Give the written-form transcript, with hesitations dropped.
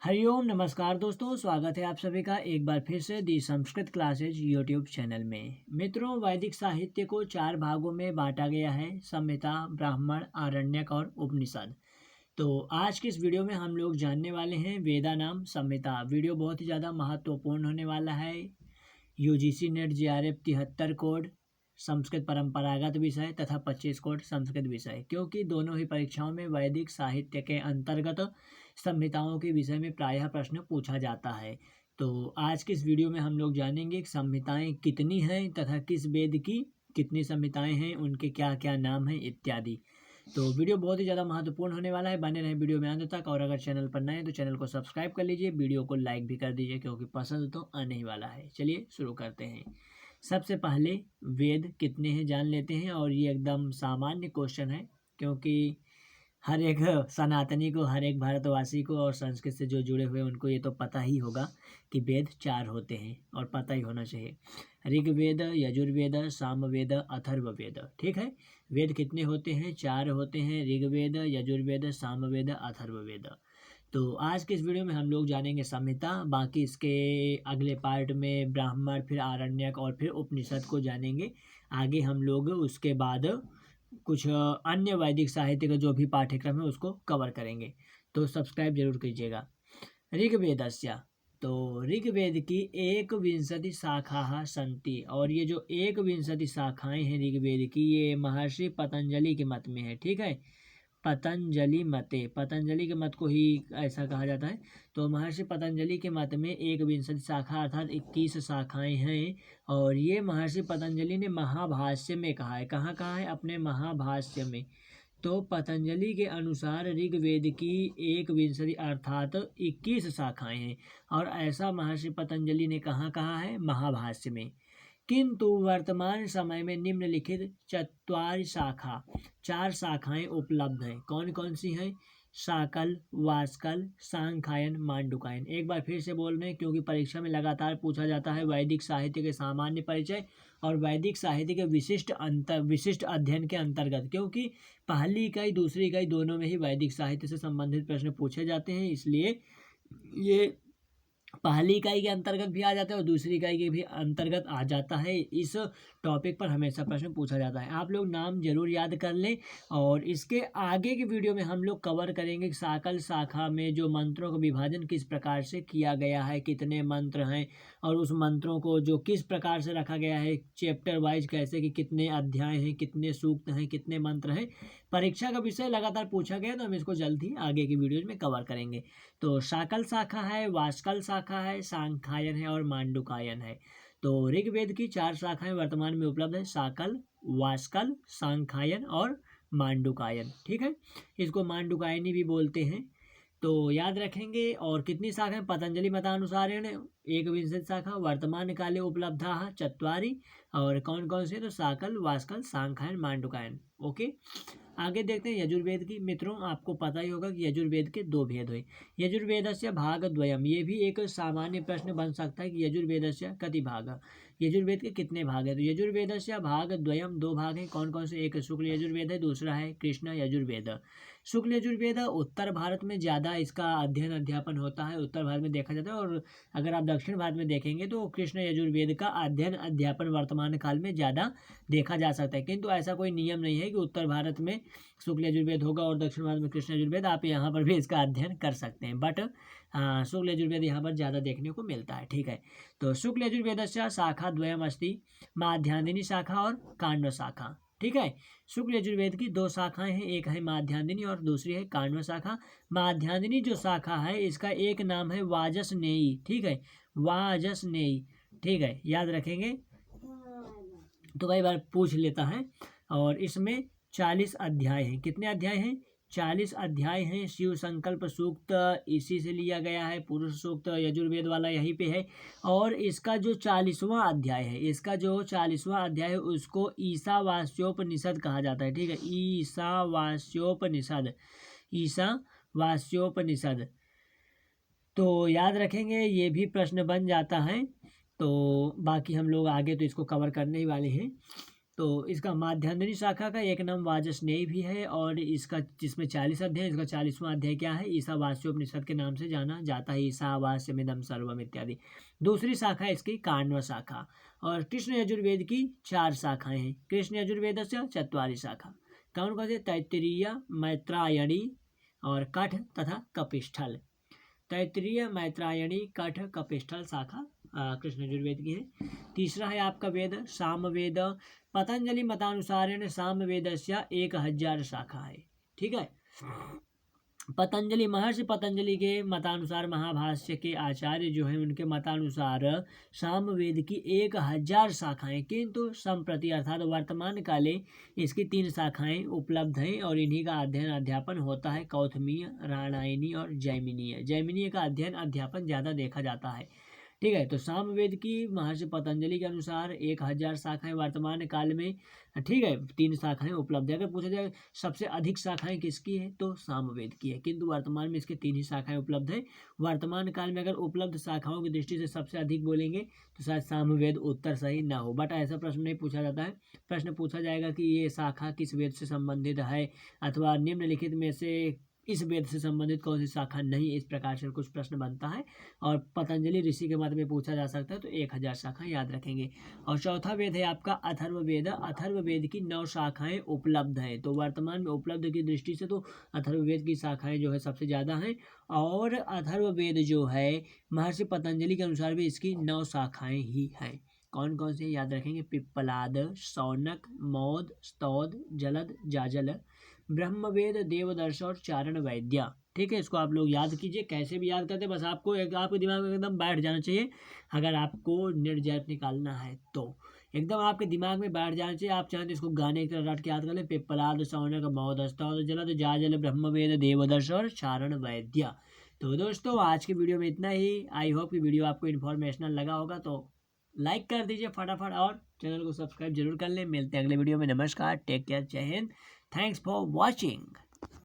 हरिओम नमस्कार दोस्तों, स्वागत है आप सभी का एक बार फिर से दी संस्कृत क्लासेज यूट्यूब चैनल में। मित्रों, वैदिक साहित्य को 4 भागों में बांटा गया है: संहिता, ब्राह्मण, आरण्यक और उपनिषद। तो आज की इस वीडियो में हम लोग जानने वाले हैं वेदा नाम संहिता। वीडियो बहुत ही ज़्यादा महत्वपूर्ण होने वाला है। UGC net JRF 73 code Sanskrit परंपरागत विषय तथा 25 कोड संस्कृत विषय, क्योंकि दोनों ही परीक्षाओं में वैदिक साहित्य के अंतर्गत संहिताओं के विषय में प्रायः प्रश्न पूछा जाता है। तो आज के इस वीडियो में हम लोग जानेंगे कि संहिताएं कितनी हैं तथा किस वेद की कितनी संहिताएं हैं, उनके क्या क्या नाम हैं इत्यादि। तो वीडियो बहुत ही ज़्यादा महत्वपूर्ण होने वाला है, बने रहें वीडियो में अंत तक। और अगर चैनल पर नए हैं तो चैनल को सब्सक्राइब कर लीजिए, वीडियो को लाइक भी कर दीजिए, क्योंकि पसंद तो आने ही वाला है। चलिए शुरू करते हैं। सबसे पहले वेद कितने हैं जान लेते हैं, और ये एकदम सामान्य क्वेश्चन है, क्योंकि हर एक सनातनी को, हर एक भारतवासी को और संस्कृत से जो जुड़े हुए उनको ये तो पता ही होगा कि वेद 4 होते हैं, और पता ही होना चाहिए। ऋग्वेद, यजुर्वेद, सामवेद, अथर्ववेद। ठीक है, वेद कितने होते हैं? 4 होते हैं: ऋग्वेद, यजुर्वेद, सामवेद, अथर्ववेद। तो आज के इस वीडियो में हम लोग जानेंगे संहिता, बाकी इसके अगले पार्ट में ब्राह्मण, फिर आरण्यक और फिर उपनिषद को जानेंगे। आगे हम लोग उसके बाद कुछ अन्य वैदिक साहित्य का जो भी पाठ्यक्रम है उसको कवर करेंगे। तो सब्सक्राइब जरूर कीजिएगा। ऋग्वेदस्य, तो ऋग्वेद की 21 शाखाः सन्ति, और ये जो 21 शाखाएं हैं ऋग्वेद की, ये महर्षि पतंजलि के मत में है। ठीक है, पतंजलि मते, पतंजलि के मत को ही ऐसा कहा जाता है। तो महर्षि पतंजलि के मत में 21 शाखा अर्थात 21 शाखाएं हैं, और ये महर्षि पतंजलि ने महाभाष्य में कहा है। कहाँ कहा है? अपने महाभाष्य में। तो पतंजलि के अनुसार ऋग्वेद की 21 अर्थात 21 शाखाएं हैं, और ऐसा महर्षि पतंजलि ने कहाँ कहा है? महाभाष्य में। किंतु वर्तमान समय में निम्नलिखित 4 शाखाएं उपलब्ध हैं। कौन कौन सी हैं? शाकल, वास्कल, सांख्यायन, मांडुकायन। एक बार फिर से बोल रहे हैं, क्योंकि परीक्षा में लगातार पूछा जाता है वैदिक साहित्य के सामान्य परिचय और वैदिक साहित्य के विशिष्ट अध्ययन के अंतर्गत, क्योंकि पहली इकाई दूसरी इकाई दोनों में ही वैदिक साहित्य से संबंधित प्रश्न पूछे जाते हैं, इसलिए ये पहली इकाई के अंतर्गत भी आ जाता है और दूसरी इकाई के भी अंतर्गत आ जाता है। इस टॉपिक पर हमेशा प्रश्न पूछा जाता है। आप लोग नाम जरूर याद कर लें, और इसके आगे की वीडियो में हम लोग कवर करेंगे कि शाकल शाखा में जो मंत्रों का विभाजन किस प्रकार से किया गया है, कितने मंत्र हैं, और उस मंत्रों को जो किस प्रकार से रखा गया है चैप्टर वाइज, कैसे कि कितने अध्याय हैं, कितने सूक्त हैं, कितने मंत्र हैं। परीक्षा का विषय लगातार पूछा गया, तो हम इसको जल्द ही आगे की वीडियोज में कवर करेंगे। तो शाकल शाखा है, वास्कल शाखा है, सांख्यायन है और मांडुकायन है। तो ऋग्वेद की 4 शाखाएं वर्तमान में उपलब्ध है: शाकल, वास्कल, सांख्यायन और मांडुकायन। ठीक है, इसको मांडुकायनी भी बोलते हैं, तो याद रखेंगे। और कितनी शाखाएं? पतंजलि मतानुसारेण 21 शाखा, वर्तमान काले उपलब्धाः 4। और कौन कौन से? तो शाकल, वास्कल, सांख्यायन, मांडुकायन। ओके, आगे देखते हैं यजुर्वेद की। मित्रों, आपको पता ही होगा कि यजुर्वेद के 2 भेद हुए। यजुर्वेदस्य भागद्वयम्, ये भी एक सामान्य प्रश्न बन सकता है कि यजुर्वेदस्य कति भाग, यजुर्वेद के कितने भाग है? तो यजुर्वेदस्य भागद्वयम्, 2 भाग हैं। कौन कौन से? एक शुक्ल यजुर्वेद है, दूसरा है कृष्ण यजुर्वेद। शुक्ल यजुर्वेद उत्तर भारत में ज़्यादा इसका अध्ययन अध्यापन होता है, उत्तर भारत में देखा जाता है। और अगर आप दक्षिण भारत में देखेंगे तो कृष्ण यजुर्वेद का अध्ययन अध्यापन वर्तमान काल में ज़्यादा देखा जा सकता है। किंतु ऐसा कोई नियम नहीं है कि उत्तर भारत में शुक्ल यजुर्वेद होगा और दक्षिण भारत में कृष्ण यजुर्वेद। आप यहाँ पर भी इसका अध्ययन कर सकते हैं, बट शुक्ल यजुर्वेद यहाँ पर ज़्यादा देखने को मिलता है। ठीक है, तो शुक्ल यजुर्वेदस्य शाखा द्वयम् अस्ति, माध्यान्दिनी शाखा और काण्व शाखा। ठीक है, शुक्ल यजुर्वेद की 2 शाखाएं हैं, एक है माध्यान्दिनी और दूसरी है काण्व शाखा। माध्यान्दिनी जो शाखा है, इसका एक नाम है वाजसनेयी। ठीक है, वाजसनेयी। ठीक है, याद रखेंगे, तो कई बार पूछ लेता है। और इसमें 40 अध्याय हैं। कितने अध्याय हैं? 40 अध्याय हैं। शिव संकल्प सूक्त इसी से लिया गया है, पुरुष सूक्त यजुर्वेद वाला यहीं पे है। और इसका जो 40वां अध्याय है, इसका जो 40वां अध्याय है उसको ईशावास्योपनिषद कहा जाता है। ठीक है, ईशावास्योपनिषद, ईशावास्योपनिषद। तो याद रखेंगे, ये भी प्रश्न बन जाता है। तो बाकी हम लोग आगे तो इसको कवर करने ही वाले हैं। तो इसका माध्यान्हनी शाखा का एक नाम वाजस्नेयी भी है और इसका जिसमें 40 अध्याय, इसका 40वां अध्याय क्या है, ईशावास्योपनिषद के नाम से जाना जाता है, ईशावास्यमिदं सर्वम इत्यादि। दूसरी शाखा है इसकी काण्व शाखा। और कृष्ण यजुर्वेद की 4 शाखाएं हैं। कृष्ण यजुर्वेद से 4 शाखा कौन कौन से, तैत्तिरीय, मैत्रायणी और कठ तथा कपिष्ठल। तैत्तिरीय, मैत्रायणी, कठ, कपिष्ठल शाखा कृष्ण यजुर्वेद की है। तीसरा है आपका वेद सामवेद। पतंजलि मतानुसारेण सामवेदस्य 1000 शाखा है। ठीक है, पतंजलि महर्षि पतंजलि के मतानुसार महाभाष्य के आचार्य जो हैं उनके मतानुसार सामवेद की 1000 शाखाएं, किंतु संप्रति अर्थात वर्तमान काले इसकी 3 शाखाएं उपलब्ध हैं और इन्हीं का अध्ययन अध्यापन होता है। कौथमीय, रामायणी और जैमिनीय। जैमिनीय का अध्ययन अध्यापन ज़्यादा देखा जाता है। ठीक है, तो सामवेद की महर्षि पतंजलि के अनुसार 1000 शाखाएं वर्तमान काल में, ठीक है, 3 शाखाएं उपलब्ध है। अगर पूछा जाए सबसे अधिक शाखाएं किसकी है तो सामवेद की है, किंतु वर्तमान में इसके 3 ही शाखाएं उपलब्ध है। वर्तमान काल में अगर उपलब्ध शाखाओं की दृष्टि से सबसे अधिक बोलेंगे तो शायद सामवेद उत्तर सही ना हो, बट ऐसा प्रश्न नहीं पूछा जाता है। प्रश्न पूछा जाएगा कि ये शाखा किस वेद से संबंधित है अथवा निम्नलिखित में से इस वेद से संबंधित कौन सी शाखा नहीं, इस प्रकार से कुछ प्रश्न बनता है। और पतंजलि ऋषि के बारे में पूछा जा सकता है तो 1000 शाखा याद रखेंगे। और चौथा वेद है आपका अथर्ववेद। अथर्ववेद की 9 शाखाएं उपलब्ध हैं। तो वर्तमान में उपलब्ध की दृष्टि से तो अथर्ववेद की शाखाएं जो है सबसे ज़्यादा हैं। और अथर्ववेद जो है महर्षि पतंजलि के अनुसार भी इसकी 9 शाखाएं ही हैं। कौन कौन से याद रखेंगे, पिप्पलाद, शौनक, मौद, स्तौद, जलद, जाजल, ब्रह्मवेद, देवदर्श और चारण वैद्या। ठीक है, इसको आप लोग याद कीजिए, कैसे भी याद करते, बस आपको आपके दिमाग में एकदम बैठ जाना चाहिए। अगर आपको निर्जर निकालना है तो एकदम आपके दिमाग में बैठ जाना चाहिए। आप चाहें तो इसको गाने की तरह रट के याद कर ले, पिप्पलाद, शौनक, मौद, स्तौद, जलद, जाजल, ब्रह्मवेद, देवदर्श और चारण वैद्या। तो दोस्तों आज की वीडियो में इतना ही। आई होप कि वीडियो आपको इन्फॉर्मेशनल लगा होगा, तो लाइक कर दीजिए फटाफट और चैनल को सब्सक्राइब जरूर कर लें। मिलते हैं अगले वीडियो में। नमस्कार, टेक केयर, जय हिंद, थैंक्स फॉर वॉचिंग।